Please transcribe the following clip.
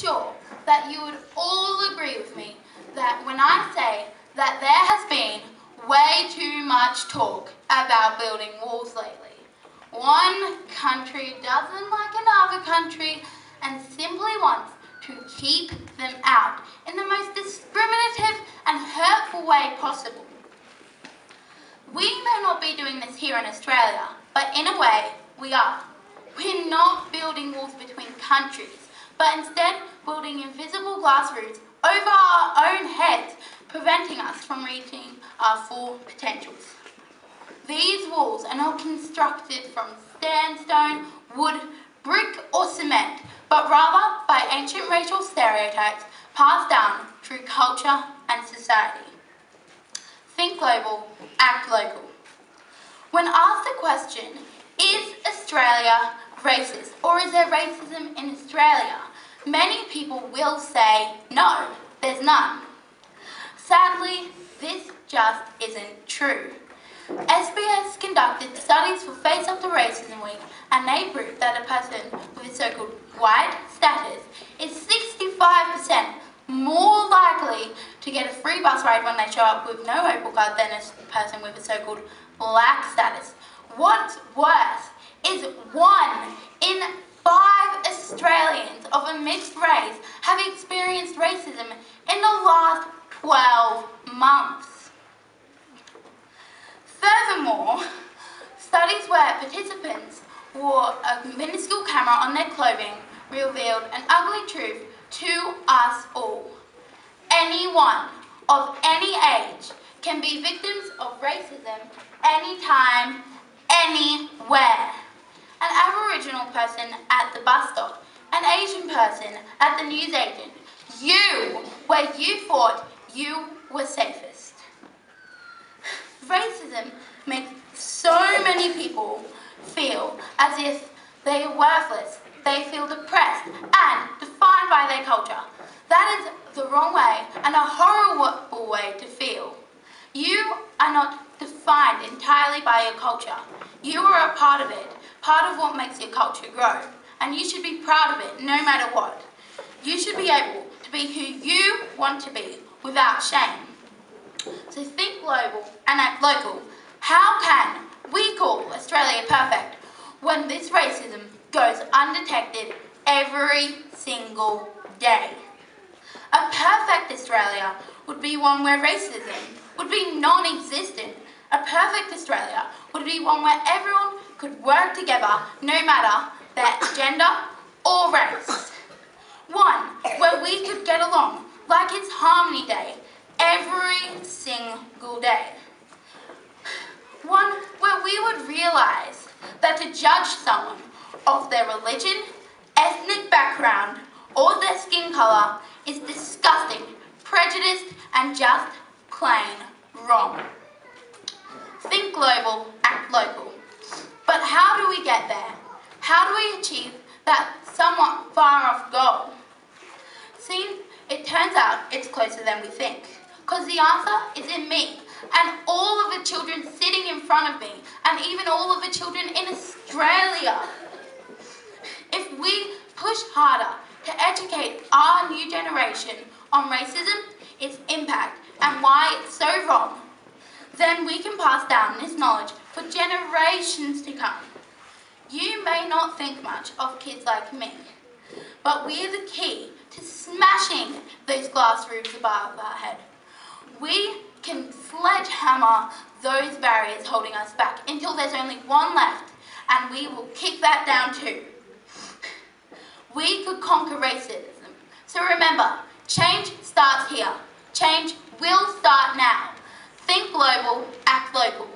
sure that you would all agree with me that when I say that there has been way too much talk about building walls lately. One country doesn't like another country and simply wants to keep them out in the most discriminative and hurtful way possible. We may not be doing this here in Australia, but in a way, we are. We're not building walls between countries, but instead building invisible glass roofs over our own heads, preventing us from reaching our full potentials. These walls are not constructed from sandstone, wood, brick or cement, but rather by ancient racial stereotypes passed down through culture and society. Think global, act local. When asked the question, is Australia racist or is there racism in Australia? Many people will say, no, there's none. Sadly, this just isn't true. SBS conducted studies for Face Up to Racism Week and they proved that a person with a so-called white status is 65% more likely to get a free bus ride when they show up with no Opal card than a person with a so-called black status. What's worse is 1 in 5 Australians of a mixed race have experienced racism in the last 12 months. Furthermore, studies where participants wore a minuscule camera on their clothing revealed an ugly truth to us all. Anyone of any age can be victims of racism anytime, anywhere. An Aboriginal person at the bus stop, an Asian person at the newsagent, you, where you thought you were safest. Racism makes so many people feel as if they are worthless. They feel depressed and defined by their culture. That is the wrong way and a horrible way to feel. You are not defined entirely by your culture. You are a part of it, part of what makes your culture grow. And you should be proud of it no matter what. You should be able to be who you want to be without shame. So think global and act local. How can we call Australia perfect when this racism goes undetected every single day? A perfect Australia would be one where racism would be non-existent. A perfect Australia would be one where everyone could work together no matter their gender or race. One where we could get along like it's Harmony Day every single day. One where we would realise that to judge someone of their religion, ethnic background, or their skin colour is disgusting, prejudiced, and just plain wrong. Think global, act local. But how do we get there? How do we achieve that somewhat far off goal? See, it turns out it's closer than we think. Because the answer is in me and all of the children sitting in front of me and even all of the children in Australia. If we push harder to educate our new generation on racism, its impact and why it's so wrong, then we can pass down this knowledge for generations to come. You may not think much of kids like me, but we're the key to smashing those glass roofs above our head. We can sledgehammer those barriers holding us back until there's only one left, and we will kick that down too. We could conquer racism. So remember, change starts here. Change will start now. Think global, act local.